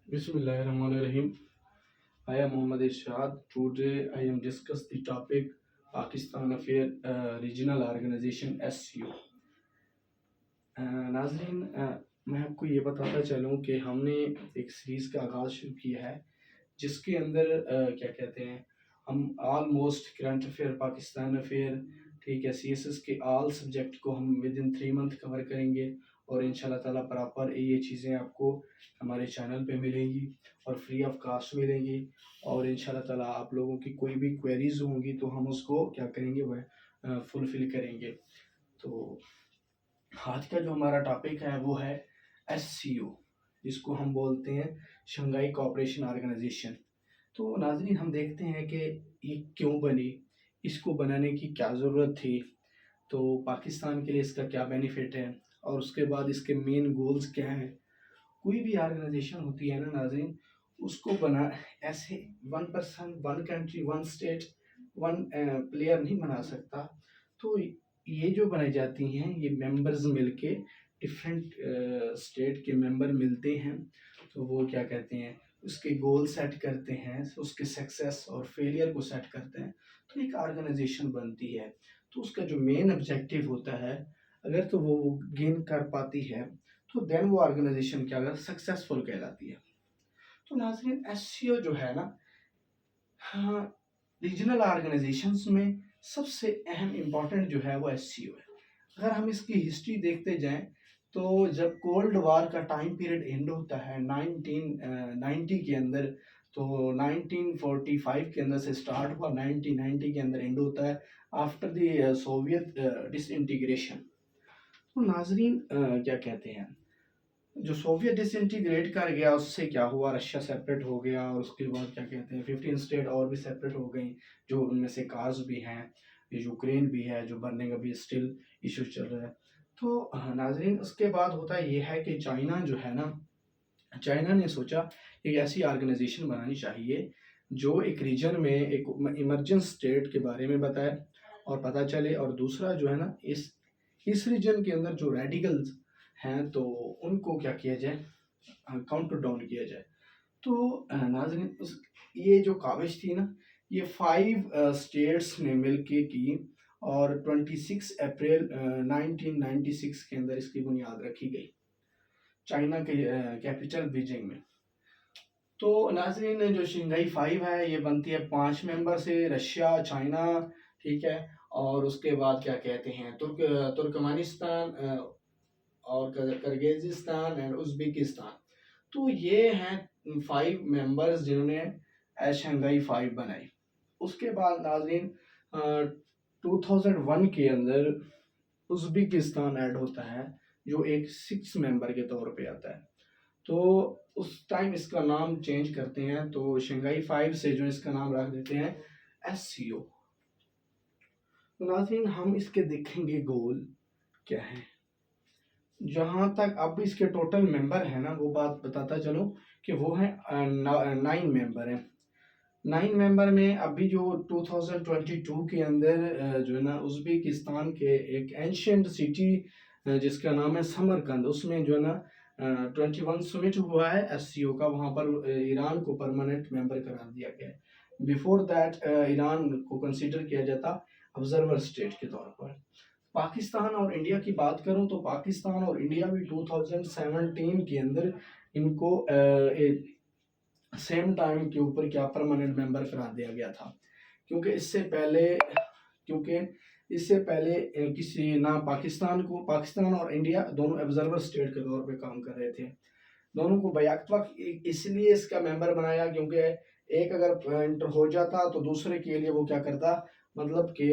Bismillahirrahmanirrahim. I am Muhammad Irshad. Today I am discuss the topic Pakistan Affair Regional Organization SCO. नाजरीन, मैं आपको ये बताता चलूँ कि हमने एक सीरीज़ का आगाज़ शुरू किया है जिसके अंदर क्या कहते हैं, हम almost current affair, Pakistan affair, ठीक है, CSS के ऑल सब्जेक्ट को हम विद इन 3 मंथ कवर करेंगे और इंशाल्लाह ताला प्रॉपर ये चीज़ें आपको हमारे चैनल पे मिलेंगी और फ्री ऑफ कास्ट मिलेंगी। और इंशाल्लाह ताला आप लोगों की कोई भी क्वेरीज होंगी तो हम उसको क्या करेंगे, वह फुलफिल करेंगे। तो आज का जो हमारा टॉपिक है वो है SCO, जिसको हम बोलते हैं शंघाई कोऑपरेशन ऑर्गेनाइजेशन। तो नाज़रीन, हम देखते हैं कि ये क्यों बनी, इसको बनाने की क्या ज़रूरत थी, तो पाकिस्तान के लिए इसका क्या बेनिफिट है और उसके बाद इसके मेन गोल्स क्या हैं। कोई भी ऑर्गेनाइजेशन होती है ना नाज़रीन, उसको बना ऐसे one person, one country, one state, one player नहीं बना सकता। तो ये जो बनाई जाती हैं, ये मेंबर्स मिलके डिफरेंट स्टेट के मेंबर मिलते हैं, तो वो क्या कहते हैं, उसके गोल सेट करते हैं, उसके सक्सेस और फेलियर को सेट करते हैं, तो एक ऑर्गेनाइजेशन बनती है। तो उसका जो मेन ऑब्जेक्टिव होता है, अगर तो वो गेन कर पाती है तो देन वो ऑर्गेनाइजेशन क्या कहलाती, सक्सेसफुल कहलाती है। तो नाज़रीन, SCO जो है ना, हाँ, रीजनल ऑर्गेनाइजेशंस में सबसे अहम इम्पॉर्टेंट जो है वो SCO है। अगर हम इसकी हिस्ट्री देखते जाएं तो जब कोल्ड वार का टाइम पीरियड एंड होता है 1990 के अंदर, तो 1945 के अंदर से स्टार्ट हुआ, 1990 के अंदर एंड होता है आफ्टर द सोवियत डिसइंटीग्रेशन। तो नाजरीन, क्या कहते हैं, जो सोवियत डिसइंटीग्रेट कर गया उससे क्या हुआ, रशिया सेपरेट हो गया और उसके बाद क्या कहते हैं 15 स्टेट और भी सेपरेट हो गई, जो उनमें से कार्स भी हैं, यूक्रेन भी है जो बर्निंग अभी स्टिल इशू चल रहा है। तो नाजरीन, उसके बाद होता ये है कि चाइना जो है ना, चाइना ने सोचा एक ऐसी ऑर्गेनाइजेशन बनानी चाहिए जो एक रीजन में एक इमरजेंट स्टेट के बारे में बताए और पता चले, और दूसरा जो है ना, इस रीजन के अंदर जो रेडिकल्स हैं तो उनको क्या किया जाए, काउंटर डाउन किया जाए। तो नाज़रीन, उस ये जो काविश थी ना, ये 5 स्टेट्स ने मिलके की और 26 अप्रैल 1996 के अंदर इसकी बुनियाद रखी गई चाइना के कैपिटल बीजिंग में। तो नाजरीन, जो शंघाई 5 है ये बनती है 5 मेंबर से, रशिया, चाइना, ठीक है, और उसके बाद क्या कहते हैं तुर्कमेनिस्तान और किर्गिज़स्तान एंड उज़्बेकिस्तान। तो ये हैं 5 मेंबर्स जिन्होंने शंघाई 5 बनाई। उसके बाद नाजरीन, 2001 के अंदर उज़्बेकिस्तान ऐड होता है जो एक 6 मेंबर के तौर पे आता है। तो उस टाइम इसका नाम चेंज करते हैं, तो शंघाई 5 से जो इसका नाम रख देते हैं SCO। तो नाज़रीन, हम इसके देखेंगे गोल क्या है। जहाँ तक अब इसके टोटल मेंबर है ना, वो बात बताता चलो कि वो है 9 मेंबर हैं। 9 मेंबर में अभी जो 2022 के अंदर जो है ना, उज़्बेकिस्तान के एक एंशियंट सिटी जिसका नाम है समरकंद, उसमें जो है ना 21 समिट हुआ है SCO का, वहाँ पर ईरान को परमानेंट मेंबर करार दिया गया है। बिफोर दैट ईरान को कंसीडर किया जाता ऑब्जर्वर स्टेट के तौर पर। पाकिस्तान और इंडिया की बात करूं तो पाकिस्तान और इंडिया भी 2017 के अंदर इनको सेम टाइम के ऊपर क्या परमानेंट मेंबर करा दिया गया था, क्योंकि इससे पहले किसी ना पाकिस्तान और इंडिया दोनों ऑब्जर्वर स्टेट के तौर पे काम कर रहे थे। दोनों को बैक वक्त इसलिए इसका मेंबर बनाया क्योंकि एक अगर इंटर हो जाता तो दूसरे के लिए वो क्या करता, मतलब कि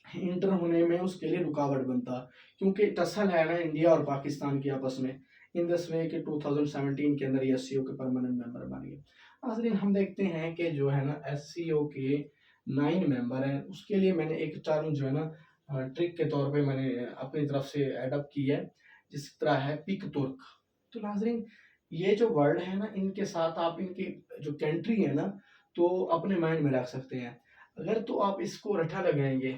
इंटर होने में उसके लिए रुकावट बनता, क्योंकि टसल है ना इंडिया और पाकिस्तान की आपस में। इन दिस वे के 2017 के अंदर SCO के परमानेंट मेंबर बन गए। नाज़रीन, हम देखते हैं कि जो है ना SCO के 9 मेंबर हैं, उसके लिए मैंने एक टर्म जो है ना ट्रिक के तौर पे मैंने अपनी तरफ से एडअप की है, जिस तरह है पिक तुर्क। तो नाज़रीन, ये जो वर्ड है ना, इनके साथ आप इनकी जो कंट्री है ना, तो अपने माइंड में रख सकते हैं। अगर तो आप इसको रटा लगाएंगे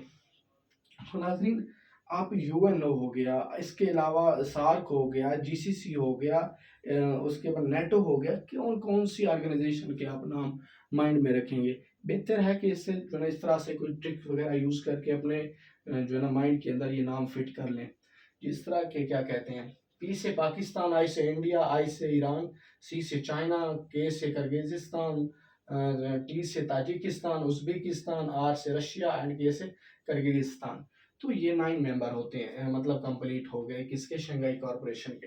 तो नाज़रीन, आप यूएनओ हो गया, इसके अलावा सार्क हो गया, जीसीसी हो गया, उसके बाद नेटो हो गया, कौन कौन सी ऑर्गेनाइजेशन के आप नाम माइंड में रखेंगे? बेहतर है कि इससे जो है इस तरह से कोई ट्रिक वगैरह यूज़ करके अपने जो है ना माइंड के अंदर ये नाम फिट कर लें। जिस तरह के क्या कहते हैं, पी से पाकिस्तान, आई से इंडिया, आई से ईरान, सी से चाइना, के से किर्गिज़िस्तान, टी से ताजिकिस्तान, उज़्बेकिस्तान, आर से रशिया एंड के से किर्गिज़िस्तान। तो ये 9 मेंबर होते हैं, मतलब कंप्लीट हो गए किसके, शंघाई कॉरपोरेशन के।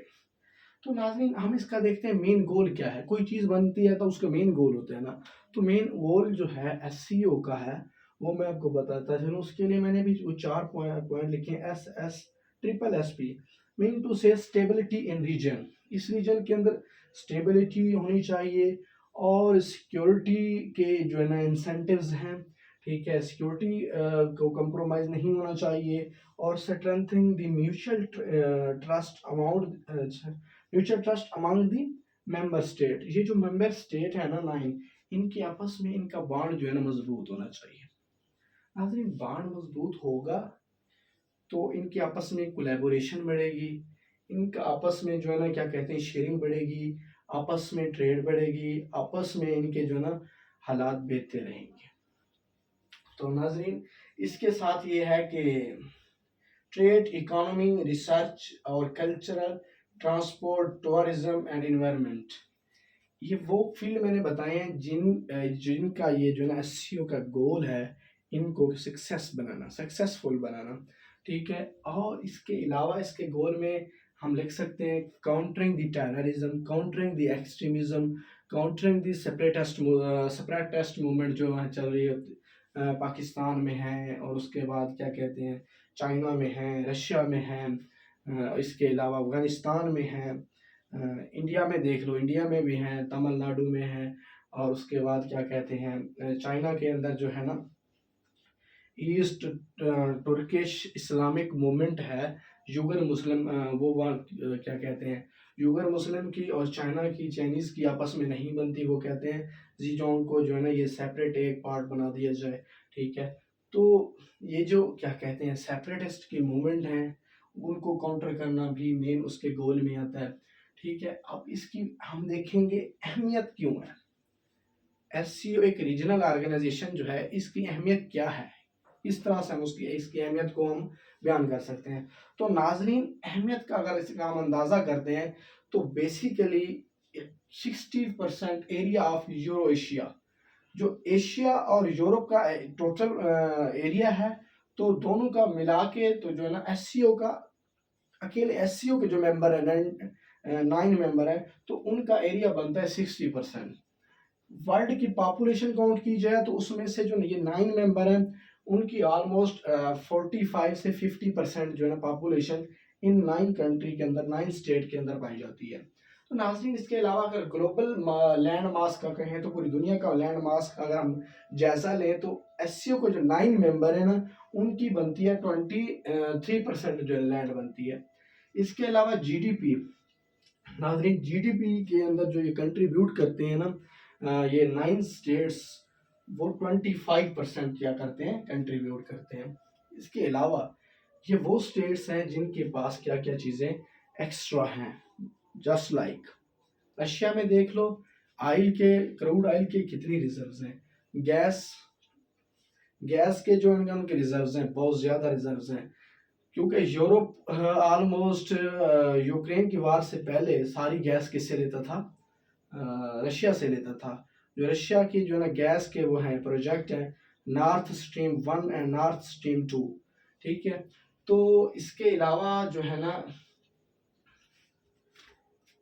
तो नाज़रीन हम इसका देखते हैं मेन गोल क्या है। कोई चीज़ बनती है तो उसका मेन गोल होता है ना, तो मेन गोल जो है एससीओ का है वो मैं आपको बताता चलूँ। उसके लिए मैंने भी वो 4 पॉइंट लिखे हैं, SSSSP, मीन टू से स्टेबिलिटी इन रीजन। इस रीजन के अंदर स्टेबिलिटी होनी चाहिए और सिक्योरिटी के जो है ना इंसेंटिव्स हैं, ठीक है, सिक्योरिटी को कंप्रोमाइज़ नहीं होना चाहिए, और strengthening the mutual trust among the member state. ये जो मेंबर स्टेट है ना 9, इनके आपस में इनका बॉन्ड जो है ना मजबूत होना चाहिए। नाज़रीन बॉन्ड मजबूत होगा तो इनके आपस में कोलैबोरेशन बढ़ेगी, इनका आपस में जो है ना क्या कहते हैं शेयरिंग बढ़ेगी, आपस में ट्रेड बढ़ेगी, आपस में इनके जो है ना हालात बेहतर रहेंगे। तो नाज़रीन इसके साथ ये है कि ट्रेड, इकोनॉमी, रिसर्च और cultural, transport, tourism and environment, ये वो फील्ड मैंने बताए हैं जिनका ये जो है ना एससीओ का गोल है, इनको सक्सेसफुल बनाना, ठीक है। और इसके अलावा इसके गोल में हम लिख सकते हैं countering the terrorism, countering the extremism, countering the separatist movement जो वहाँ चल रही है, पाकिस्तान में है, और उसके बाद क्या कहते हैं चाइना में है, रशिया में है, इसके अलावा अफगानिस्तान में है, इंडिया में देख लो, इंडिया में भी हैं, तमिलनाडु में है, और उसके बाद क्या कहते हैं चाइना के अंदर जो है ना ईस्ट तुर्किश इस्लामिक मूवमेंट है, युगर मुस्लिम, वो वहाँ क्या कहते हैं युगर मुस्लिम की और चाइना की, चाइनीज़ की आपस में नहीं बनती, वो कहते हैं जीजोंग को जो है ना ये सेपरेट एक पार्ट बना दिया जाए, ठीक है। तो ये जो क्या कहते हैं सेपरेटिस्ट की मूवमेंट हैं, उनको काउंटर करना भी मेन उसके गोल में आता है, ठीक है। अब इसकी हम देखेंगे अहमियत क्यों है। एससीओ एक रीजनल ऑर्गेनाइजेशन जो है, इसकी अहमियत क्या है, इस तरह से हम इसकी अहमियत को हम बयान कर सकते हैं। तो नाजरीन अहमियत का अगर इसका हम अंदाज़ा करते हैं तो basically 60% area of euro Asia, जो एशिया और यूरोप का टोटल एरिया है, तो दोनों का मिला के तो जो है ना एससीओ का, अकेले एससीओ के जो मेंबर है 9 मेंबर है, तो उनका एरिया बनता है 60%। वर्ल्ड की पॉपुलेशन काउंट की जाए तो उसमें से जो ये 9 मेंबर हैं उनकी ऑलमोस्ट 45 से 50% जो है ना पॉपुलेशन इन 9 कंट्री के अंदर, 9 स्टेट के अंदर पाई जाती है। तो नाज़रीन इसके अलावा अगर ग्लोबल लैंड मास का कहें तो पूरी दुनिया का लैंड मास का अगर हम जायजा लें तो एससीओ को जो 9 मेंबर है ना उनकी बनती है 23% जो लैंड बनती है। इसके अलावा जीडीपी, नाज़रीन जीडीपी के अंदर जो ये कंट्रीब्यूट करते हैं ना ये 9 स्टेट्स, वो 25% क्या करते हैं कंट्रीब्यूट करते हैं। इसके अलावा ये वो स्टेट्स हैं जिनके पास क्या क्या चीज़ें एक्स्ट्रा हैं, जस्ट लाइक रशिया में देख लो, ऑयल के, क्रूड ऑयल के कितनी रिजर्व्स हैं, गैस के जो उनके रिजर्व्स हैं बहुत ज़्यादा रिजर्व्स हैं, क्योंकि यूरोप ऑलमोस्ट यूक्रेन की वार से पहले सारी गैस किससे लेता था, रशिया से लेता था। जो रशिया की जो है ना गैस के वो हैं प्रोजेक्ट हैं north stream 1 and north stream 2, ठीक है। तो इसके अलावा जो है ना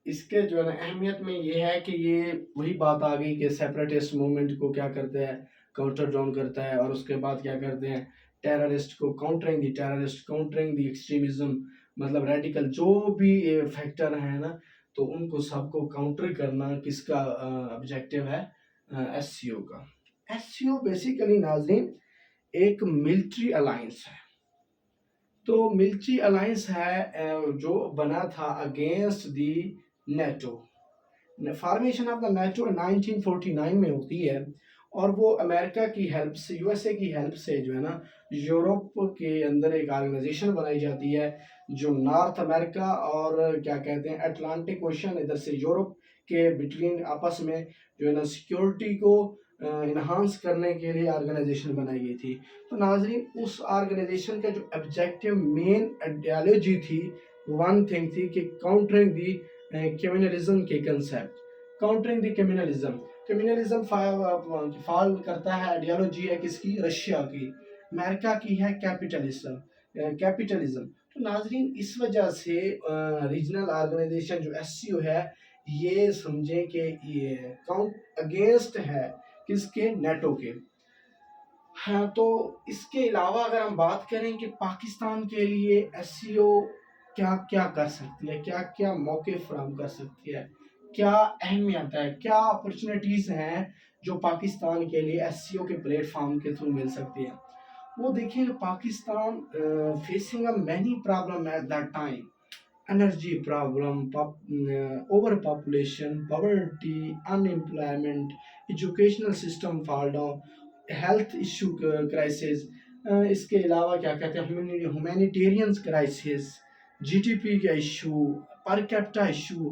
इसके जो है ना अहमियत में ये है कि ये वही बात आ गई कि सेपरेटिस्ट मूवमेंट को क्या करते हैं काउंटर डाउन करता है, और उसके बाद क्या करते हैं टेररिस्ट को, countering the terrorist, countering the extremism, मतलब रेडिकल जो भी फैक्टर है ना, तो उनको सबको काउंटर करना किसका ऑब्जेक्टिव है, एससीओ का। एससीओ बेसिकली नाज़रीन एक मिलिट्री अलायंस है। तो मिलिट्री अलायंस है जो बना था against the NATO. Formation of the NATO 1949 में होती है, और वो अमेरिका की हेल्प से, यूएसए की हेल्प से जो है ना, यूरोप के अंदर एक ऑर्गेनाइजेशन बनाई जाती है जो नॉर्थ अमेरिका और क्या कहते हैं अटलांटिक ओशन इधर से यूरोप के बिटवीन आपस में जो है ना सिक्योरिटी को इन्हांस करने के लिए ऑर्गेनाइजेशन बनाई गई थी। तो नाजरीन उस ऑर्गेनाइजेशन का जो ऑब्जेक्टिव मेन आइडियोलॉजी थी, वन थिंग थी कि काउंटरिंग दी कम्युनलिज्म के कंसेप्ट, काउंटरिंग दी कम्युनलिज्म। कम्युनलिज्म फॉल करता है, आइडियोलॉजी है किसकी, रशिया की, अमेरिका की है कैपिटलिज्म, कैपिटलिज्म। तो नाजरीन इस वजह से रीजनल ऑर्गेनाइजेशन जो एससीओ है ये समझें कि ये काउंट अगेंस्ट है किसके, नेटो के। हाँ, तो इसके अलावा अगर हम बात करें कि पाकिस्तान के लिए एससीओ क्या क्या कर सकती है, क्या क्या मौके फराहम कर सकती है, क्या अहमियत है, क्या अपॉर्चुनिटीज हैं जो पाकिस्तान के लिए एससीओ के प्लेटफॉर्म के थ्रू मिल सकती है। वो देखिए Pakistan facing a many problem at that time, energy problem, overpopulation, poverty, unemployment, educational system fall down, health issue crisis, इसके अलावा क्या कहते हैं ह्यूमैनिटेरियन क्राइसिस, जीडीपी का इशू, पर कैपिटा इशू।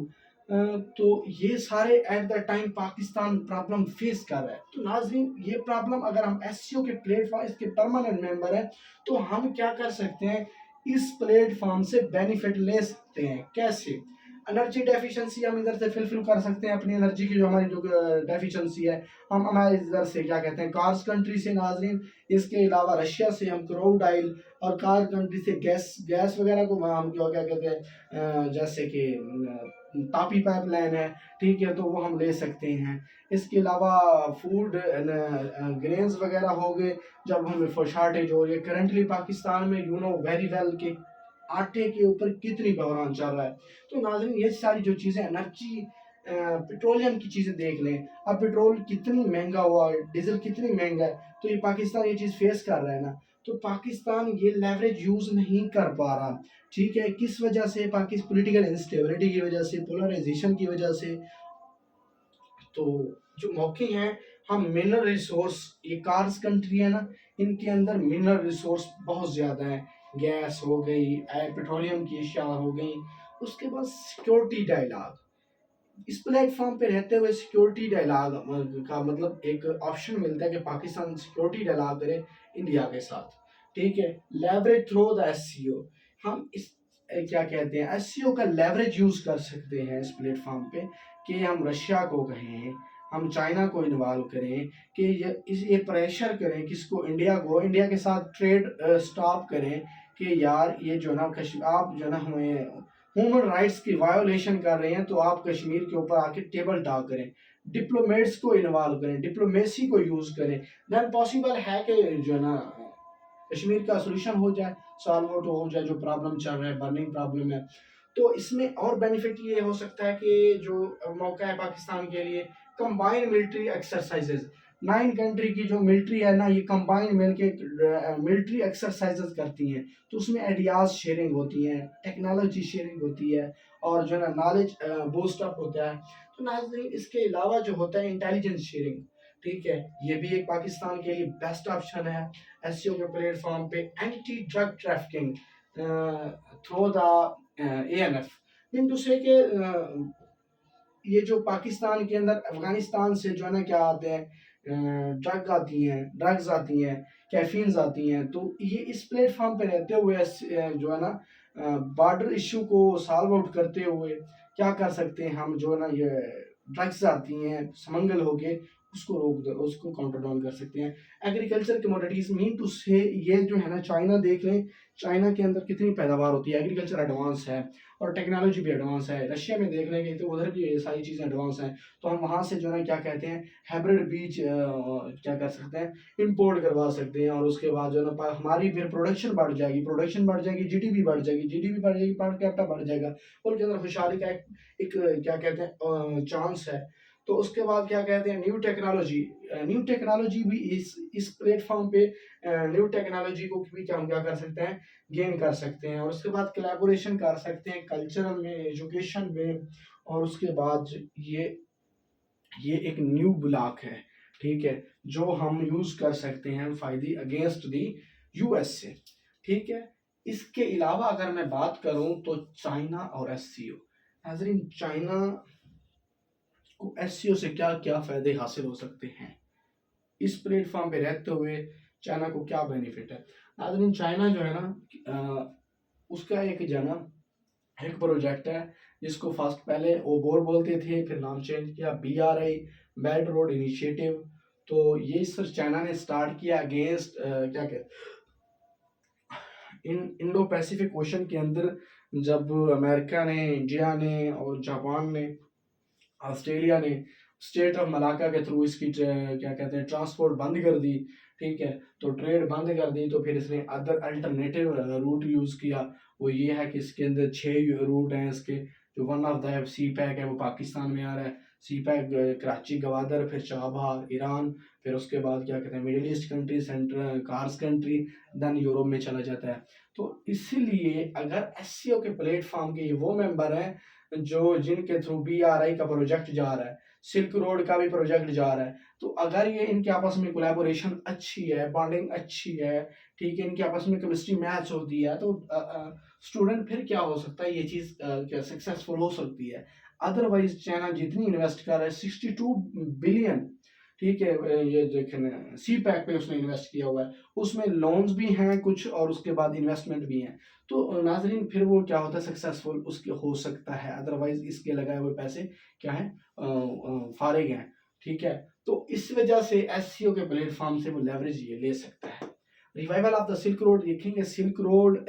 तो ये सारे at the time Pakistan problem face कर रहा है। तो नाजरीन ये प्रॉब्लम अगर हम एससीओ के प्लेटफॉर्म इसके परमानेंट मेंबर हैं तो हम क्या कर सकते हैं, इस प्लेटफॉर्म से बेनिफिट ले सकते हैं। कैसे, एनर्जी डेफिशिएंसी हम इधर से फिलफिल कर सकते हैं, अपनी एनर्जी की जो हमारी जो डेफिशिएंसी है हम हमारे इधर से क्या कहते हैं कार्स कंट्री से नाजरीन। इसके अलावा रशिया से हम क्रूड ऑयल और कार कंट्री से गैस गैस वगैरह को हम क्या कहते हैं जैसे कि तापी पाइपलाइन है, ठीक है, तो वो हम ले सकते हैं। इसके अलावा फूड ग्रेन्स वगैरह हो गए, जब हमें शॉर्टेज हो रही है करंटली पाकिस्तान में, यू नो वेरी वेल के आटे के ऊपर कितनी बहरान चल रहा है। तो नाज़रीन ये सारी जो चीज़ें एनर्जी पेट्रोलियम की चीज़ें देख लें, अब पेट्रोल कितनी महंगा हुआ है, डीजल कितनी महंगा है, तो ये पाकिस्तान ये चीज़ फेस कर रहा है ना। तो पाकिस्तान ये लेवरेज यूज़ नहीं कर पा रहा, ठीक है, किस वजह से, पाकिस्तान पॉलिटिकल इंस्टेबिलिटी की वजह से, पोलराइजेशन की वजह से। तो जो मौके हैं, हम मिनरल रिसोर्स, ये कार्स कंट्री है ना, इनके अंदर मिनरल रिसोर्स बहुत ज़्यादा है, गैस हो गई, पेट्रोलियम की अशिया हो गई। उसके बाद सिक्योरिटी डायलॉग, इस प्लेटफॉर्म पे रहते हुए सिक्योरिटी डायलॉग का मतलब एक ऑप्शन मिलता है कि पाकिस्तान सिक्योरिटी डायलॉग करे इंडिया के साथ, ठीक है, लेवरेज थ्रू द एससीओ। हम इस क्या कहते हैं एससीओ का लेवरेज यूज कर सकते हैं इस प्लेटफॉर्म पे कि हम रशिया को कहें, हम चाइना को इन्वॉल्व करें कि ये प्रेशर करें किसको, इंडिया को, इंडिया के साथ ट्रेड स्टॉप करें कि यार ये जो ना कश्मीर आप जो ना हमें ह्यूमन राइट्स की वायोलेशन कर रहे हैं तो आप कश्मीर के ऊपर आके टेबल टॉक करें, डिप्लोमेट्स को इन्वॉल्व करें, डिप्लोमेसी को यूज करें, देन पॉसिबल है कि जो है ना कश्मीर का सोल्यूशन हो जाए, सॉल्व आउट हो जाए जो प्रॉब्लम चल रहा है, बर्निंग प्रॉब्लम है। तो इसमें और बेनिफिट ये हो सकता है कि जो मौका है पाकिस्तान के लिए, कंबाइंड मिलिट्री एक्सरसाइजेज, 9 कंट्री की जो मिलिट्री है ना, ये कंबाइंड मिलके मिलिट्री एक्सरसाइजेज करती हैं, तो उसमें आइडियाज शेयरिंग होती है, टेक्नोलॉजी शेयरिंग होती है और जो है ना नॉलेज बूस्ट अप होता है। तो नाज़रीन इसके अलावा जो होता है इंटेलिजेंस शेयरिंग, ठीक है, ये भी एक पाकिस्तान के लिए बेस्ट ऑप्शन है एससीओ के प्लेटफॉर्म पे। Anti drug trafficking through the ANF, mean to say कि ये जो पाकिस्तान के अंदर अफगानिस्तान से जो है ना क्या आते हैं ड्रग्स आती हैं, कैफीन्स आती हैं, तो ये इस प्लेटफॉर्म पे रहते हुए जो है ना बॉर्डर इशू को सॉल्व आउट करते हुए क्या कर सकते हैं हम, जो है ना ये ड्रग्स आती हैं स्मगल होके उसको रोक दो, उसको काउंटर डाउन कर सकते हैं। एग्रीकल्चर कमोडिटीज, मीन टू से ये जो है ना चाइना देख लें, चाइना के अंदर कितनी पैदावार होती है, एग्रीकल्चर एडवांस है और टेक्नोलॉजी भी एडवांस है। रशिया में देख लेंगे तो उधर भी ये सारी चीज़ें एडवांस हैं, तो हम वहाँ से जो है ना क्या कहते हैं हाइब्रिड बीज क्या कर सकते हैं, इंपोर्ट करवा सकते हैं, और उसके बाद जो है ना हमारी फिर प्रोडक्शन बढ़ जाएगी, प्रोडक्शन बढ़ जाएगी, जीडीपी बढ़ जाएगी, जीडीपी बढ़ जाएगी, पर कैपिटा बढ़ जाएगा, उनके अंदर खुशहाली का एक क्या कहते हैं चांस है। तो उसके बाद क्या कहते हैं न्यू टेक्नोलॉजी भी इस प्लेटफॉर्म पे न्यू टेक्नोलॉजी को भी हम क्या कर सकते हैं, गेन कर सकते हैं, और उसके बाद कोलैबोरेशन कर सकते हैं कल्चरल में, एजुकेशन में, और उसके बाद ये एक न्यू ब्लॉक है, ठीक है, जो हम यूज कर सकते हैं फायदे अगेंस्ट दी यूएस से। ठीक है, इसके अलावा अगर मैं बात करूं तो चाइना और एससीओ। नाजरीन, चाइना को एससीओ से क्या क्या फायदे हासिल हो सकते हैं, इस प्लेटफॉर्म पे रहते हुए चाइना को क्या बेनिफिट है। नाजरीन, चाइना जो है ना, उसका एक जो है ना एक प्रोजेक्ट है जिसको फर्स्ट पहले ओबोर बोलते थे, फिर नाम चेंज किया BRI, बेल्ट रोड इनिशिएटिव। तो ये सर चाइना ने स्टार्ट किया अगेंस्ट क्या कहते इंडो पैसिफिक ओशन के अंदर, जब अमेरिका ने, इंडिया ने और जापान ने, ऑस्ट्रेलिया ने स्टेट ऑफ मलाका के थ्रू इसकी क्या कहते हैं ट्रांसपोर्ट बंद कर दी। ठीक है, तो ट्रेड बंद कर दी, तो फिर इसने अदर अल्टरनेटिव रूट यूज किया। वो ये है कि इसके अंदर 6 रूट हैं इसके। जो one of the CPEC है वो पाकिस्तान में आ रहा है, सी पैक कराची गवादर, फिर चाबहार ईरान, फिर उसके बाद क्या कहते हैं Middle East country, central CARs country, then Europe में चला जाता है। तो इसीलिए अगर एससीओ के प्लेटफॉर्म के ये वो मेंबर हैं जो जिनके थ्रू BRI का प्रोजेक्ट जा रहा है, सिल्क रोड का भी प्रोजेक्ट जा रहा है, तो अगर ये इनके आपस में कोलैबोरेशन अच्छी है, बॉन्डिंग अच्छी है, ठीक है, इनके आपस में केमिस्ट्री मैच होती है, तो स्टूडेंट फिर क्या हो सकता है, ये चीज क्या सक्सेसफुल हो सकती है। अदरवाइज चाइना जितनी इन्वेस्ट कर रहा है 62 बिलियन, ठीक है, ये देखें सी पैक पे उसने इन्वेस्ट किया हुआ है, उसमें लोन्स भी हैं कुछ और उसके बाद इन्वेस्टमेंट भी है। तो नाजरीन, फिर वो क्या होता है सक्सेसफुल उसके हो सकता है, अदरवाइज इसके लगाए हुए पैसे क्या है फारिग हैं। ठीक है, तो इस वजह से एससीओ के प्लेटफॉर्म से वो लेवरेज ये ले सकता है। Revival of the silk road देखेंगे, सिल्क रोड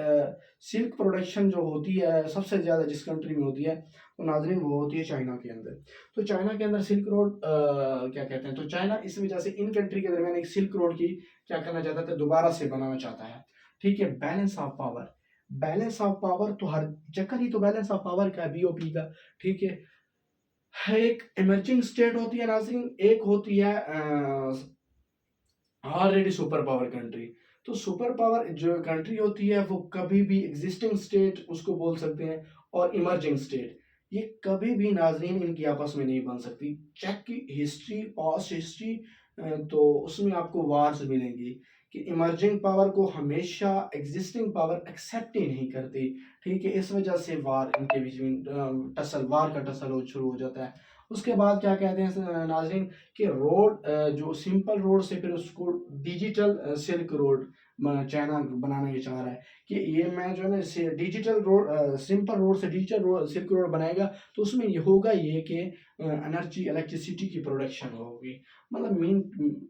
सिल्क प्रोडक्शन जो होती है सबसे ज़्यादा जिस कंट्री में होती है, तो नाजरीन वो होती है चाइना के अंदर। तो चाइना के अंदर सिल्क रोड क्या कहते हैं, तो चाइना इस वजह से इन कंट्री के दरमियान एक सिल्क रोड की क्या करना चाहता था, दोबारा से बनाना चाहता है। ठीक है, balance of power, balance of power तो हर जगह ही तो बैलेंस ऑफ पावर का BOP का। ठीक है, एक इमर्जिंग स्टेट होती है नाजरीन, एक होती है ऑलरेडी सुपर पावर कंट्री। तो सुपर पावर जो कंट्री होती है वो कभी भी एग्जिस्टिंग स्टेट उसको बोल सकते हैं, और इमर्जिंग स्टेट ये कभी भी नाजरीन इनकी आपस में नहीं बन सकती। चेक की हिस्ट्री, पास्ट हिस्ट्री, तो उसमें आपको वार्स मिलेंगी कि इमर्जिंग पावर को हमेशा एग्जिस्टिंग पावर एक्सेप्ट ही नहीं करती। ठीक है, इस वजह से वार इनके बीच में टसल, वार का टसल शुरू हो जाता है। उसके बाद क्या कहते हैं नाजरीन कि रोड जो सिंपल रोड से फिर उसको डिजिटल सिल्क रोड चाइना बनाना ये चाह रहा है कि ये मैं जो है ना डिजिटल रोड, सिंपल रोड से डिजिटल रोड सिल्क रोड बनाएगा, तो उसमें ये होगा ये कि एनर्जी इलेक्ट्रिसिटी की प्रोडक्शन होगी, मतलब मीन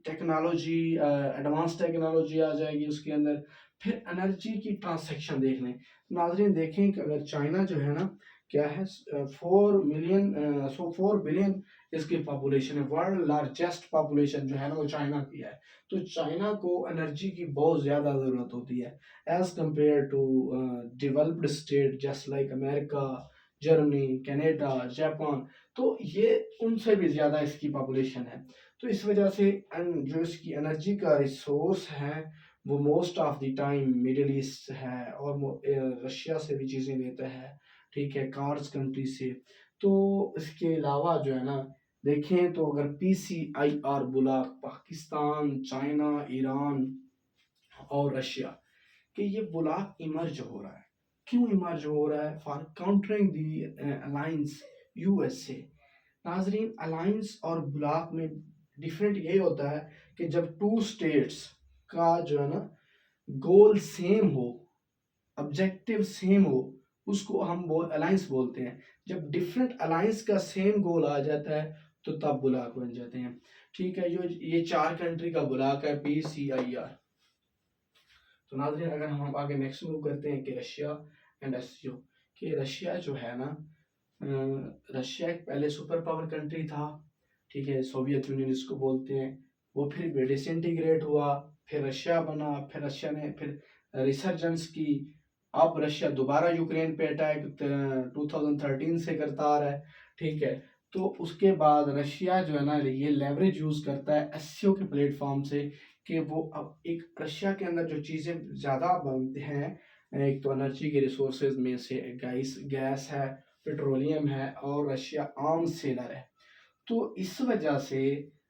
टेक्नोलॉजी, एडवांस टेक्नोलॉजी आ जाएगी उसके अंदर। फिर एनर्जी की ट्रांसैक्शन देख लें नाजरीन, देखें कि अगर चाइना जो है ना क्या है 4 बिलियन इसकी पॉपुलेशन है, वर्ल्ड लार्जेस्ट पॉपुलेशन जो है ना वो चाइना की है। तो चाइना को एनर्जी की बहुत ज़्यादा ज़रूरत होती है as compare to developed state just like America, Germany, Canada, Japan. तो ये उनसे भी ज़्यादा इसकी पॉपुलेशन है। तो इस वजह से जो इसकी एनर्जी का रिसोर्स है वो most of the time middle east है, और रशिया से भी चीज़ें लेता है। ठीक है, कार्स कंट्री से। तो इसके अलावा जो है ना देखें तो अगर PCIR बुलाक पाकिस्तान, चाइना, ईरान और रशिया कि ये बुलाक इमर्ज हो रहा है, क्यों इमर्ज हो रहा है, for countering the alliance USA। नाजरीन, अलायंस और बुलाक में डिफरेंट ये होता है कि जब टू स्टेट्स का जो है ना गोल सेम हो, ऑब्जेक्टिव सेम हो, उसको हम अलायंस बोलते हैं। जब डिफरेंट अलायंस का सेम गोल आ जाता है तो तब बुलाक बन जाते हैं। ठीक है, ये 4 कंट्री का बुलाक है PCIR। तो नाज़रीन, अगर हम आगे नेक्स्ट मूव करते हैं कि रशिया एंड एससीओ, कि रशिया जो है ना रशिया एक पहले सुपर पावर कंट्री था। ठीक है, सोवियत यूनियन इसको बोलते हैं। वो फिर डिसइंटीग्रेट हुआ, फिर रशिया बना, फिर रशिया ने फिर रिसर्जेंस की। अब रशिया दोबारा यूक्रेन पे अटैक 2013 से करता आ रहा है। ठीक है, तो उसके बाद रशिया जो है ना ये लेवरेज यूज करता है एससीओ के प्लेटफॉर्म से कि वो अब एक रशिया के अंदर जो चीज़ें ज़्यादा बनते हैं, एक तो एनर्जी के रिसोर्सेज में से गैस है, पेट्रोलियम है, और रशिया आर्म्स सेलर है। तो इस वजह से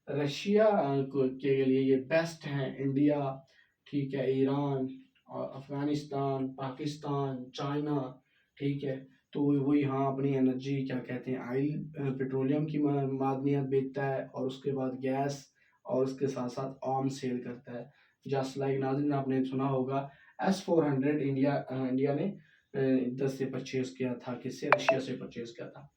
रशिया के लिए ये बेस्ट हैं, इंडिया, ठीक है, ईरान और अफगानिस्तान, पाकिस्तान, चाइना, ठीक है। तो वो यहाँ अपनी एनर्जी क्या कहते हैं ऑयल पेट्रोलियम की मादनियात बेचता है, और उसके बाद गैस, और उसके साथ साथ आर्म सेल करता है। जस्ट लाइक नाज़रीन, आपने सुना होगा S-400 इंडिया ने 10 से परचेज किया था, किससे, रशिया से परचेज किया था।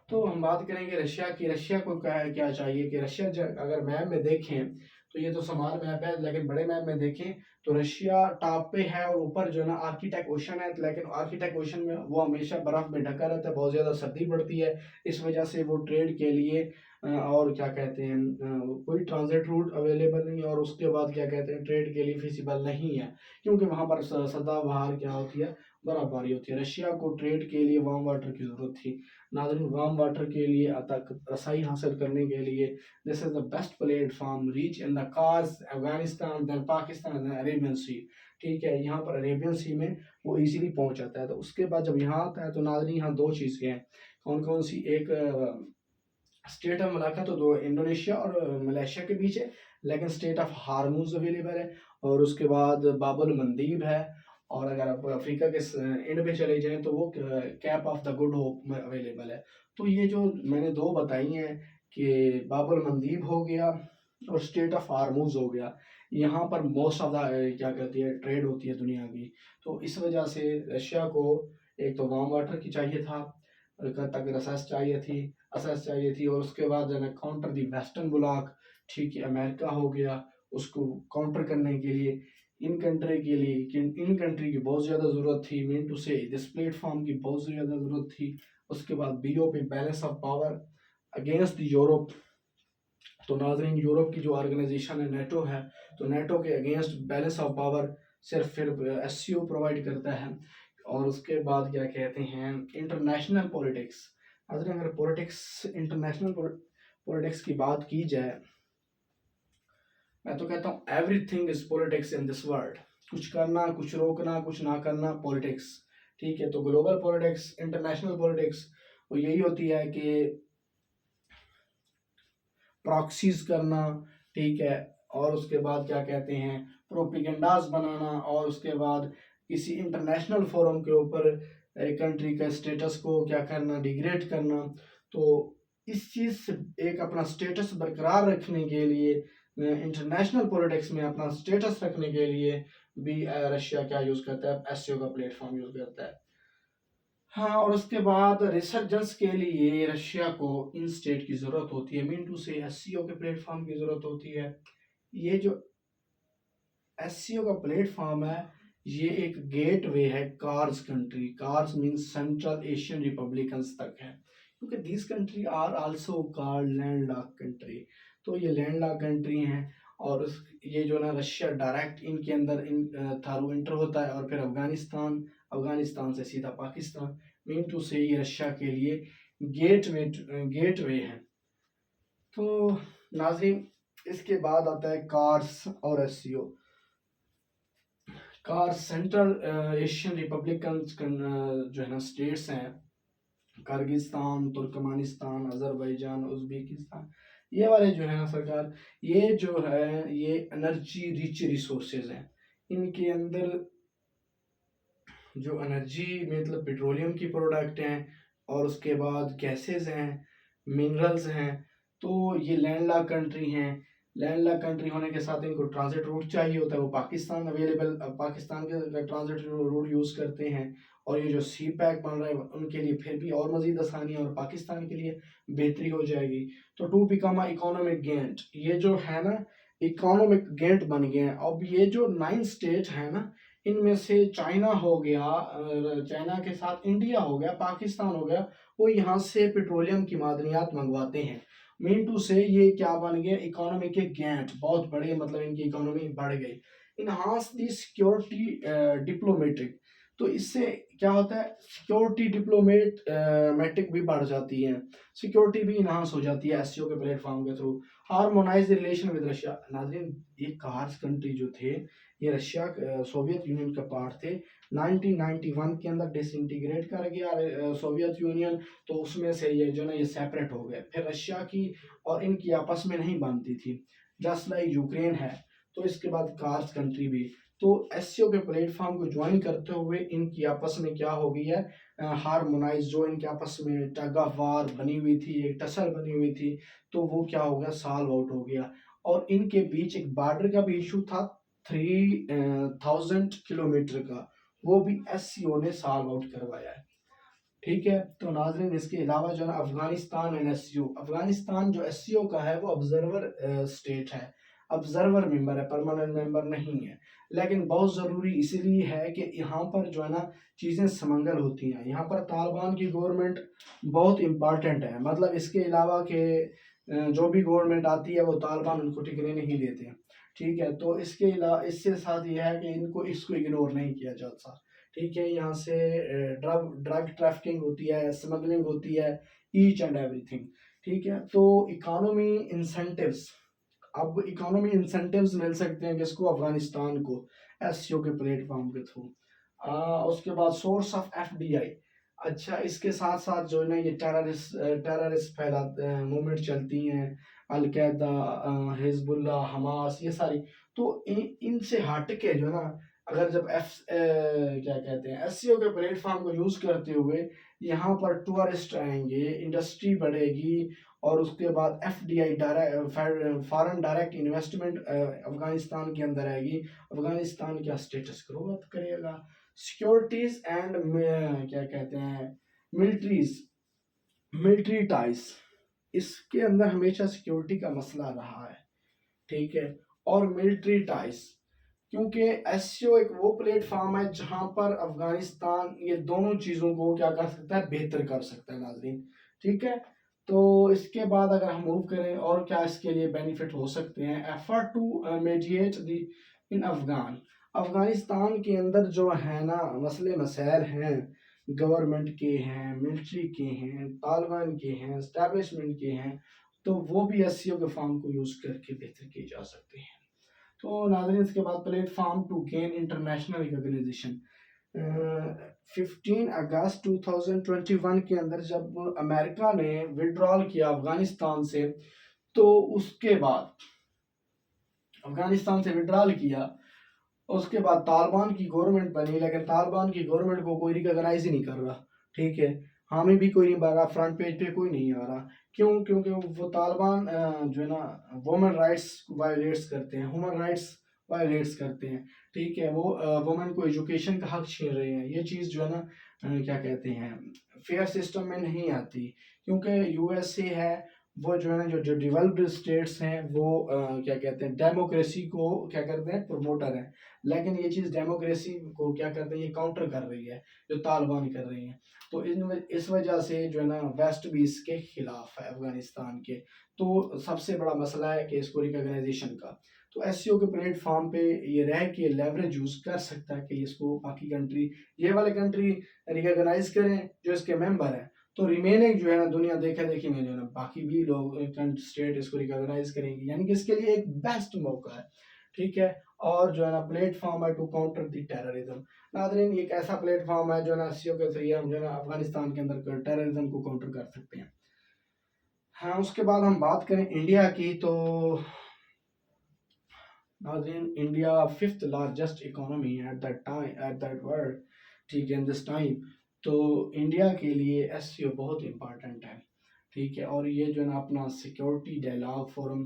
तो हम बात करेंगे रशिया की। रशिया को क्या क्या चाहिए कि रशिया अगर मैप में देखें तो ये तो स्मॉल मैप है, लेकिन बड़े मैप में देखें तो रशिया टॉप पे है, और ऊपर जो है ना आर्कटिक ओशन है, लेकिन आर्कटिक ओशन में वो हमेशा बर्फ में ढका रहता है, बहुत ज़्यादा सर्दी पड़ती है। इस वजह से वो ट्रेड के लिए और क्या कहते हैं कोई ट्रांजिट रूट अवेलेबल नहीं है, और उसके बाद क्या कहते हैं ट्रेड के लिए फिजिबल नहीं है, क्योंकि वहाँ पर सदाबहार क्या होती है, बर्फबारी होती है। रशिया को ट्रेड के लिए वार्म वाटर की ज़रूरत थी। नाज़रीन, वार्म वाटर के लिए तक रसाई हासिल करने के लिए this is the best platform reach in the cars Afghanistan, then Pakistan, then Arabian sea, ठीक है। यहाँ पर अरेबियन सी में वो इजीली पहुँच जाता है। तो उसके बाद जब यहाँ आता है तो नाज़रीन यहाँ दो चीज़ें हैं, कौन कौन सी, एक स्टेट ऑफ मलाका तो दो इंडोनेशिया और मलेशिया के बीच है, लेकिन स्टेट ऑफ हारमूज अवेलेबल है, और उसके बाद बाबुल मंदीब है, और अगर आप अफ्रीका के एंड पे चले जाएं तो वो cap of the good hope में अवेलेबल है। तो ये जो मैंने दो बताई हैं कि बाबुल मंदीब हो गया और स्टेट ऑफ हारमूज हो गया, यहाँ पर मोस्ट ऑफ द क्या कहती है ट्रेड होती है दुनिया की। तो इस वजह से रशिया को एक तो वार्म वाटर की चाहिए था, तक रसस चाहिए थी, असस चाहिए थी, और उसके बाद जो है काउंटर दी वेस्टर्न ब्लॉक, ठीक है, अमेरिका हो गया, उसको काउंटर करने के लिए इन कंट्री के लिए इन कंट्री की बहुत ज़्यादा ज़रूरत थी, मीन टू से दिस प्लेटफॉर्म की बहुत ज़्यादा ज़रूरत थी। उसके बाद BOP, balance of power against Europe. तो नाजरीन, यूरोप की जो ऑर्गेनाइजेशन है नेटो है, तो नेटो के अगेंस्ट बैलेंस ऑफ पावर सिर्फ फिर एससीओ प्रोवाइड करता है। और उसके बाद क्या कहते हैं इंटरनेशनल पॉलिटिक्स। नाजरीन, अगर पॉलिटिक्स, इंटरनेशनल पॉलिटिक्स की बात की जाए, मैं तो कहता हूँ everything is politics in this world. कुछ करना, कुछ रोकना, कुछ ना करना, पॉलिटिक्स, ठीक है। तो ग्लोबल पॉलिटिक्स, इंटरनेशनल पॉलिटिक्स, वो यही होती है कि प्रॉक्सीज करना, ठीक है, और उसके बाद क्या कहते हैं प्रोपिगेंडास बनाना, और उसके बाद किसी इंटरनेशनल फोरम के ऊपर एक कंट्री का स्टेटस को क्या करना, डिग्रेड करना। तो इस चीज़ से एक अपना स्टेटस बरकरार रखने के लिए, इंटरनेशनल पॉलिटिक्स में अपना स्टेटस रखने के लिए भी रशिया क्या यूज़ करता है, एससीओ का प्लेटफॉर्म यूज़ करता है। हाँ, और उसके बाद रिसर्जेंस के लिए रशिया को इन स्टेट की ज़रूरत होती है, मीन टू से एससीओ के प्लेटफॉर्म की ज़रूरत होती है। ये जो एससीओ का प्लेटफॉर्म है, ये एक गेट वे है CARs country, CARs means central Asian republicans तक है, क्योंकि this country are also called land lock country. तो ये लैंड लॉक कंट्री हैं, और ये जो ना रशिया डायरेक्ट इनके अंदर इन थारू इंटर होता है, और फिर अफगानिस्तान, अफगानिस्तान से सीधा पाकिस्तान, मीन टू से ये रशिया के लिए गेट वे है। तो नाज़रीन, इसके बाद आता है कार्स और SCO. Cars central Asian Republican जो है ना स्टेट्स हैं, किर्गिस्तान, तुर्कमेनिस्तान, अजरबैजान, उज्बेकिस्तान, ये वाले जो है ना सरकार, ये जो है ये एनर्जी रिच रिसोर्सेज हैं। इनके अंदर जो एनर्जी मतलब पेट्रोलियम की प्रोडक्ट हैं, और उसके बाद गैसेस हैं, मिनरल्स हैं। तो ये लैंड लॉक कंट्री हैं। लैंड लॉक कंट्री होने के साथ इनको ट्रांजिट रूट चाहिए होता है, वो पाकिस्तान अवेलेबल, पाकिस्तान के ट्रांजिट रूट यूज़ करते हैं। और ये जो सी पैक बन रहा है उनके लिए फिर भी और मज़ीद आसानी है, और पाकिस्तान के लिए बेहतरी हो जाएगी। तो to become a economic giant, ये जो है ना इकोनॉमिक गेंट बन गए हैं। अब ये जो 9 स्टेट है ना, इनमें से चाइना हो गया, चाइना के साथ इंडिया हो गया, पाकिस्तान हो गया, वो यहाँ से पेट्रोलियम की मादनियात मंगवाते हैं। मीन टू से ये क्या बन गए, इकोनॉमी के गैंट बहुत बड़े, मतलब इनकी इकोनॉमी बढ़ गई। इनहांस दी सिक्योरिटी डिप्लोमेटिक। तो इससे क्या होता है, सिक्योरिटी डिप्लोमेटिक भी बढ़ जाती है, सिक्योरिटी भी इन्हांस हो जाती है एससीओ के प्लेटफॉर्म के through. Harmonise relation with Russia. नाज़रीन, ये कार्स कंट्री जो थे ये रशिया सोवियत यूनियन का पार्ट थे। 1991 के अंदर डिसइंटीग्रेट कर गया सोवियत यूनियन, तो उसमें से ये जो ना ये सेपरेट हो गए। फिर रशिया की और इनकी आपस में नहीं बनती थी, जस्ट लाइक यूक्रेन है। तो इसके बाद कार्स कंट्री भी, तो एससीओ के प्लेटफॉर्म को ज्वाइन करते हुए इनकी आपस में क्या हो गई है, हार्मोनाइज, जो इनके आपस में टग ऑफ वार बनी हुई थी, एक टसल बनी हुई थी, तो वो क्या हो गया, सॉल्व आउट हो गया। और इनके बीच एक बॉर्डर का भी इशू था 3000 किलोमीटर का, वो भी एससीओ ने सॉल्व आउट करवाया है। ठीक है, तो नाज़रीन इसके अलावा जो है अफगानिस्तान एंड एससीओ, अफगानिस्तान जो एससीओ का है वो ऑब्जर्वर स्टेट है, ऑब्जर्वर मेंबर है, परमानेंट मेंबर नहीं है। लेकिन बहुत ज़रूरी इसीलिए है कि यहाँ पर जो है ना चीज़ें समंगल होती हैं। यहाँ पर तालिबान की गवर्नमेंट बहुत इम्पॉर्टेंट है, मतलब इसके अलावा के जो भी गवर्नमेंट आती है वो तालिबान उनको टिकने नहीं देते हैं। ठीक है, तो इसके अलावा इससे साथ ये है कि इनको इसको इग्नोर नहीं किया जाता। ठीक है, यहाँ से ड्रग ड्रग ट्रैफिकिंग होती है, स्मगलिंग होती है, ईच एंड एवरीथिंग। ठीक है, तो इकोनॉमी इंसेंटिव्स, अब इकोनॉमी इंसेंटिव्स मिल सकते हैं किसको, अफगानिस्तान को, एससीओ के प्लेटफॉर्म के थ्रू। उसके बाद सोर्स ऑफ एफडीआई। अच्छा, इसके साथ साथ जो है ना ये टेररिस्ट फैलाते मूवमेंट चलती हैं, अलकायदा, हिजबुल्लाह, हमास, ये सारी। तो इनसे हट के जो है ना, अगर जब क्या कहते हैं एससीओ के प्लेटफॉर्म को यूज़ करते हुए यहाँ पर टूरिस्ट आएंगे, इंडस्ट्री बढ़ेगी, और उसके बाद FDI, direct foreign direct investment Afghanistan के अंदर आएगी। अफगानिस्तान क्या स्टेटस ग्रोथ करेगा, सिक्योरिटीज एंड क्या कहते हैं मिलिट्री टाइज, इसके अंदर हमेशा सिक्योरिटी का मसला रहा है। ठीक है, और मिलिट्री टाइज, क्योंकि एससीओ एक वो प्लेटफॉर्म है जहां पर अफगानिस्तान ये दोनों चीज़ों को क्या कर सकता है, बेहतर कर सकता है नाज़रीन। ठीक है, तो इसके बाद अगर हम मूव करें और क्या इसके लिए बेनिफिट हो सकते हैं, effort to mediate the in Afghan, Afghanistan के अंदर जो है ना मसले मसाइल हैं, गवर्नमेंट के हैं, मिलिट्री के हैं, तालिबान के हैं, एस्टेब्लिशमेंट के हैं, तो वो भी एससीओ के फॉर्म को यूज़ करके बेहतर किए जा सकते हैं। तो नाज़रीन इसके बाद platform to gain international recognition, 15 अगस्त 2021 के अंदर जब अमेरिका ने विड्रॉल किया अफगानिस्तान से, तो उसके बाद अफगानिस्तान से विड्रॉल किया, उसके बाद तालिबान की गवर्नमेंट बनी, लेकिन तालिबान की गवर्नमेंट को कोई रिकॉग्नाइज ही नहीं कर रहा। ठीक है, हामी भी कोई नहीं भर रहा, फ्रंट पेज पे कोई नहीं आ रहा। क्यों? क्योंकि वो तालिबान जो है ना वुमेन राइट्स वायलेट्स करते हैं, ह्यूमन राइट्स वायलेट्स करते हैं। ठीक है, वो वुमेन को एजुकेशन का हक छीन रहे हैं। ये चीज़ जो है ना क्या कहते हैं फेयर सिस्टम में नहीं आती, क्योंकि यूएसए है वो जो है ना जो डेवलप्ड स्टेट्स हैं वो क्या कहते हैं डेमोक्रेसी को क्या करते हैं, प्रमोटर हैं। लेकिन ये चीज़ डेमोक्रेसी को क्या करते हैं, ये काउंटर कर रही है, जो तालिबान कर रही हैं। तो इस वजह से जो है ना वेस्ट भी इसके खिलाफ है अफगानिस्तान के। तो सबसे बड़ा मसला है कि इसको रिकॉग्नाइजेशन का। तो एससीओ के प्लेटफॉर्म पे ये रह के लेवरेज यूज कर सकता है कि इसको बाकी कंट्री, ये वाले कंट्री रिकॉग्नाइज करें जो इसके मेंबर हैं, तो रिमेनिंग जो है ना दुनिया देखा देखी में जो है ना बाकी भी लोग स्टेट इसको रिकॉग्नाइज करेंगे, यानी कि इसके लिए एक बेस्ट मौका है। ठीक है, और जो है ना प्लेटफॉर्म है टू काउंटर द टेररिज्म। नाज़रीन एक ऐसा प्लेटफॉर्म है जो ना एससीओ के जरिए हम जो है ना अफगानिस्तान के अंदर टेररिज्म को काउंटर कर सकते हैं। हाँ, उसके बाद हम बात करें इंडिया की, तो नाज़रीन India 5th largest economy at that time, at that world. ठीक है, इन दिस टाइम, तो इंडिया के लिए एससीओ बहुत इम्पोर्टेंट है। ठीक है, और ये जो है ना अपना सिक्योरिटी डायलॉग फोरम,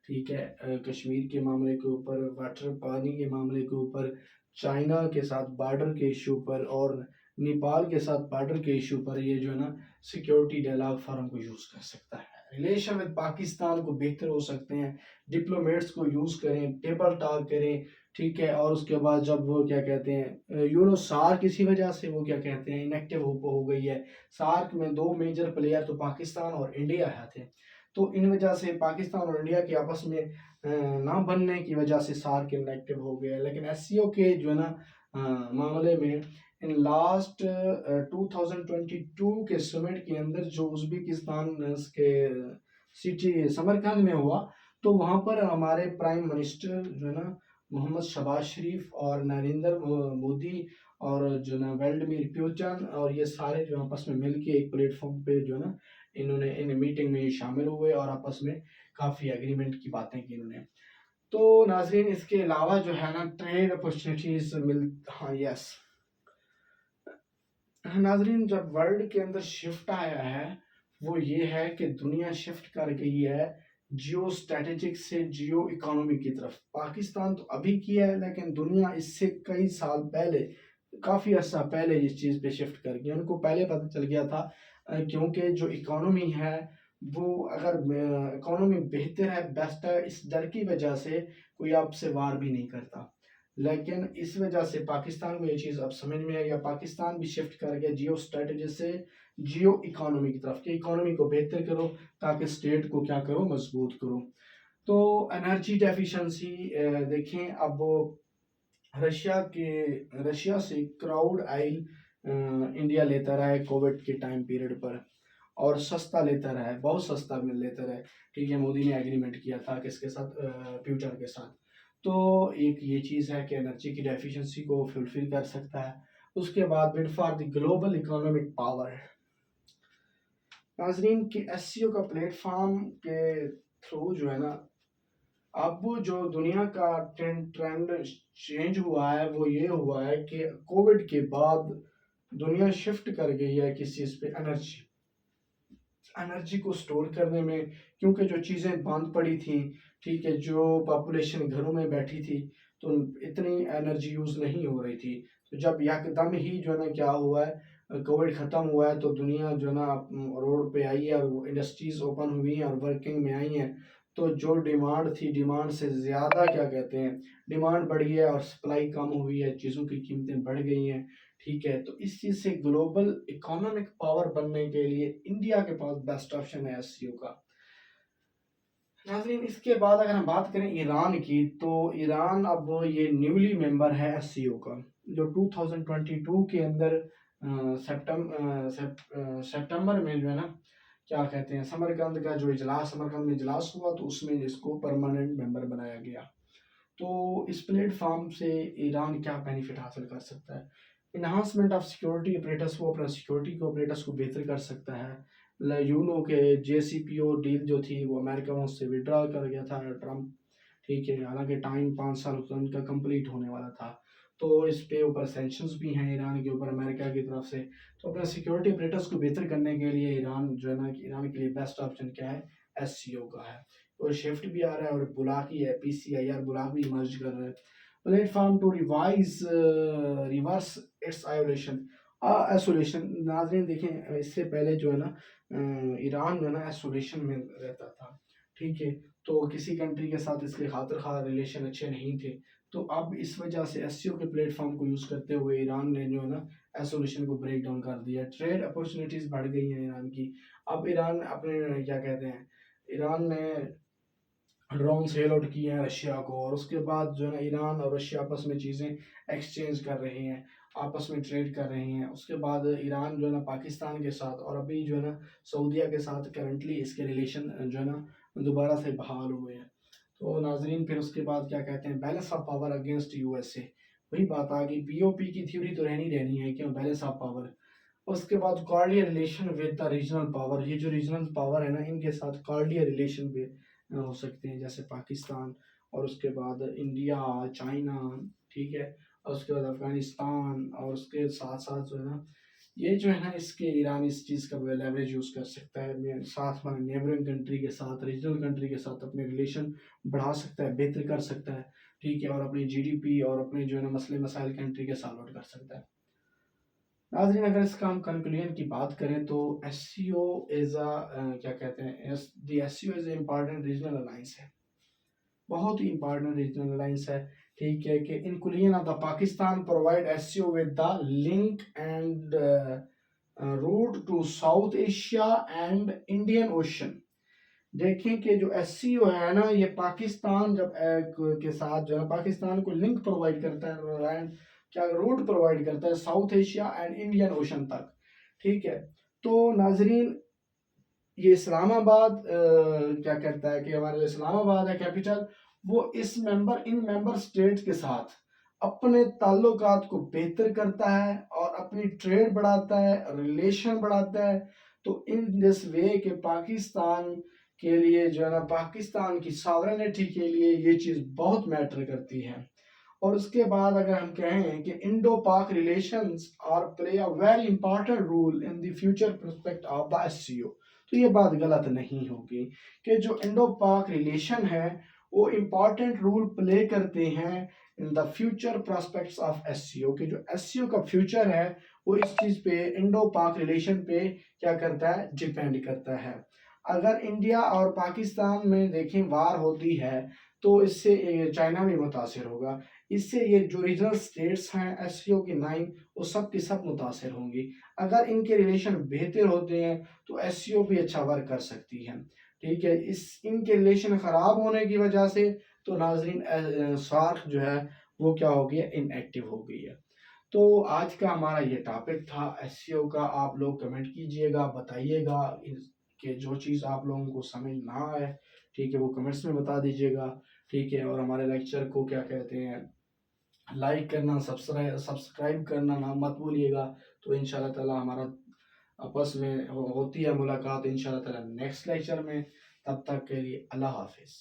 ठीक है, कश्मीर के मामले के ऊपर, वाटर पानी के मामले के ऊपर, चाइना के साथ बॉर्डर के इशू पर, और नेपाल के साथ बॉर्डर के इशू पर, ये जो है ना सिक्योरिटी डायलॉग फोरम को यूज़ कर सकता है। रिलेशन विद पाकिस्तान को बेहतर हो सकते हैं, डिप्लोमेट्स को यूज़ करें, टेबल टॉक करें। ठीक है, और उसके बाद जब वो क्या कहते हैं सार्क किसी वजह से वो क्या कहते हैं इनएक्टिव हो गई है। सार्क में दो मेजर प्लेयर तो पाकिस्तान और इंडिया है थे, तो इन वजह से पाकिस्तान और इंडिया के आपस में ना बनने की वजह से सार्क इनएक्टिव हो गया। लेकिन एससीओ के जो है ना मामले में इन लास्ट 2022 के समिट के अंदर जो उज़्बेकिस्तान के सिटी समरकंद में हुआ, तो वहाँ पर हमारे प्राइम मिनिस्टर जो है ना मोहम्मद शहबाज शरीफ और नरेंद्र मोदी और जो है ना व्लादिमीर पुतिन और ये सारे जो आपस में मिल के एक प्लेटफॉर्म पे जो है ना इन्होंने इन मीटिंग में शामिल हुए और आपस में काफ़ी एग्रीमेंट की बातें की इन्होंने। तो नाज़रीन इसके अलावा जो है ना ट्रेड अपॉर्चुनिटीज़ मिल, हाँ यस नाज़रीन, जब वर्ल्ड के अंदर शिफ्ट आया है वो ये है कि दुनिया शिफ्ट कर गई है जियो स्ट्रेटेजिक से जियो इकोनॉमी की तरफ। पाकिस्तान तो अभी किया है लेकिन दुनिया इससे कई साल पहले, काफ़ी अर्सा पहले इस चीज़ पे शिफ्ट कर गया। उनको पहले पता चल गया था क्योंकि जो इकोनॉमी है वो अगर इकोनॉमी बेहतर है, बेस्ट है, इस डर की वजह से कोई आपसे वार भी नहीं करता। लेकिन इस वजह से पाकिस्तान को ये चीज़ अब समझ में आ गया, पाकिस्तान भी शिफ्ट कर गया जियो स्ट्रेटजी से जियो इकोनॉमी की तरफ कि इकोनॉमी को बेहतर करो ताकि स्टेट को क्या करो, मजबूत करो। तो एनर्जी डेफिशिएंसी देखें, अब रशिया से क्राउड आइल इंडिया लेता रहा है कोविड के टाइम पीरियड पर, और सस्ता लेता रहा है, बहुत सस्ता मिल लेता रहा है। ठीक है, मोदी ने एग्रीमेंट किया था किसके साथ, फ्यूचर के साथ। तो एक ये चीज़ है कि एनर्जी की डेफिशिएंसी को फुलफिल कर सकता है। उसके बाद bid for the global economic power, नाजरीन की एससीओ का प्लेटफॉर्म के थ्रू जो है ना अब जो दुनिया का ट्रेंड चेंज हुआ है वो ये हुआ है कि कोविड के बाद दुनिया शिफ्ट कर गई है किस चीज़ पे, एनर्जी को स्टोर करने में। क्योंकि जो चीज़ें बंद पड़ी थी, ठीक है, जो पॉपुलेशन घरों में बैठी थी तो इतनी एनर्जी यूज़ नहीं हो रही थी। तो जब यकदम ही जो है ना क्या हुआ है, कोविड ख़त्म हुआ है, तो दुनिया जो है ना रोड पे आई है और इंडस्ट्रीज़ ओपन हुई हैं और वर्किंग में आई हैं। तो जो डिमांड थी, डिमांड से ज़्यादा क्या कहते हैं, डिमांड बढ़ी है और सप्लाई कम हुई है, चीज़ों की कीमतें बढ़ गई हैं। ठीक है, तो इस चीज़ से ग्लोबल इकोनॉमिक पावर बनने के लिए इंडिया के पास बेस्ट ऑप्शन है एससीओ का। नाज़रीन इसके बाद अगर हम बात करें ईरान की, तो ईरान अब ये न्यूली मेंबर है एससीओ का, जो 2022 के अंदर सितंबर में जो है ना क्या कहते हैं, समरकंद का जो इजलास, समरकंद में इजलास हुआ तो उसमें इसको परमानेंट मेंबर बनाया गया। तो इस प्लेटफॉर्म से ईरान क्या बेनिफिट हासिल कर सकता है, इन्हांसमेंट ऑफ सिक्योरिटी अपरेटस, वो अपना सिक्योरिटी को अपरेटस को बेहतर कर सकता है। यूनो के जेसीपीओ डील जो थी वो अमेरिका में उससे विड्रॉ कर गया था ट्रम्प। ठीक है, हालांकि टाइम 5 साल उनका कंप्लीट होने वाला था। तो इस पे ऊपर सेंक्शंस भी हैं ईरान के ऊपर अमेरिका की तरफ से। तो अपना सिक्योरिटी अपरेटस को बेहतर करने के लिए ईरान जो है ना, ईरान के लिए बेस्ट ऑप्शन क्या है, एससीओ का है। और शिफ्ट भी आ रहा है और बुलाक ही है, पीसीआईआर बुलाक भी इमर्ज कर रहा है। Platform to revise reverse its isolation, नाजरीन देखें इससे पहले जो है ना ईरान जो है ना आइसोलेशन में रहता था। ठीक है, तो किसी कंट्री के साथ इसके खातिर खा रिलेशन अच्छे नहीं थे। तो अब इस वजह से एससीओ के प्लेटफॉर्म को यूज़ करते हुए ईरान ने जो है ना आइसोलेशन को ब्रेक डाउन कर दिया। ट्रेड अपॉर्चुनिटीज़ बढ़ गई हैं ईरान की। अब ईरान अपने क्या कहते हैं, ईरान ने ड्रोन सेल आउट किए हैं रशिया को, और उसके बाद जो है ना ईरान और रशिया आपस में चीज़ें एक्सचेंज कर रहे हैं, आपस में ट्रेड कर रहे हैं। उसके बाद ईरान जो है ना पाकिस्तान के साथ और अभी जो है ना सऊदीया के साथ करंटली इसके रिलेशन जो है ना दोबारा से बहाल हुए हैं। तो नाजरीन फिर उसके बाद क्या कहते हैं, balance of power against USA, वही बात आ गई, पीओपी की थ्योरी तो रहनी रहनी है, क्यों, बैलेंस ऑफ पावर। उसके बाद cordial relation with the regional power, ये जो रीजनल पावर है ना इनके साथ कॉर्डियर रिलेशन भी हो सकते हैं, जैसे पाकिस्तान, और उसके बाद इंडिया, चाइना, ठीक है, और उसके बाद अफगानिस्तान, और उसके साथ साथ जो है ना ये जो है ना इसके ईरान इस चीज़ का लेवरेज यूज़ कर सकता है, साथ में नेबरिंग कंट्री के साथ, रीजनल कंट्री के साथ अपने रिलेशन बढ़ा सकता है, बेहतर कर सकता है। ठीक है, और अपनी जीडीपी और अपने जो है ना मसले मसाइल कंट्री के सॉल्व आउट कर सकता है। नाज़रीन अगर इसका हम कंक्लूजन की बात करें तो एस सी ओ इज़ क्या कहते हैं, the S C O is important regional alliance है, बहुत ही इंपॉर्टेंट रीजनल अलाइंस है। ठीक है, कि inclusion of the Pakistan provide S C O with the link and route to South Asia and Indian Ocean. देखें कि जो एस सी ओ है ना ये पाकिस्तान जब के साथ जो है पाकिस्तान को लिंक प्रोवाइड करता है क्या रूट प्रोवाइड करता है south Asia and Indian ocean तक। ठीक है, तो नाजरीन ये इस्लामाबाद क्या कहता है कि हमारा जो इस्लामाबाद है कैपिटल, वो इन मेंबर स्टेट के साथ अपने ताल्लुकात को बेहतर करता है और अपनी ट्रेड बढ़ाता है, रिलेशन बढ़ाता है। तो इन दिस वे के पाकिस्तान के लिए जो है ना, पाकिस्तान की सॉवरेनिटी के लिए ये चीज़ बहुत मैटर करती है। और उसके बाद अगर हम कहें कि Indo Pak relations are play a very important role in the future prospect of the SCO, तो ये बात गलत नहीं होगी कि जो इंडो पाक रिलेशन है वो इम्पॉर्टेंट रोल प्ले करते हैं इन the future prospects of SCO, कि जो एससीओ का फ्यूचर है वो इस चीज़ पे, इंडो पाक रिलेशन पे क्या करता है, डिपेंड करता है। अगर इंडिया और पाकिस्तान में देखें वार होती है तो इससे चाइना भी मुतासिर होगा, इससे ये जो रीजनल स्टेट्स हैं एससीओ की 9 वो सब की सब मुतासिर होंगी। अगर इनके रिलेशन बेहतर होते हैं तो एससीओ भी अच्छा वर्क कर सकती है। ठीक है, इस इनके रिलेशन ख़राब होने की वजह से तो नाजरीन सार्क जो है वो क्या हो गई है, इनएक्टिव हो गई है। तो आज का हमारा ये टॉपिक था एससीओ का। आप लोग कमेंट कीजिएगा, बताइएगा कि जो चीज़ आप लोगों को समझ ना आए, ठीक है, वो कमेंट्स में बता दीजिएगा। ठीक है, और हमारे लेक्चर को क्या कहते हैं, लाइक करना, सब्सक्राइब करना ना मत भूलिएगा। तो इंशाल्लाह ताला हमारा आपस में होती है मुलाकात इंशाल्लाह ताला नेक्स्ट लेक्चर में। तब तक के लिए अल्लाह हाफिज़।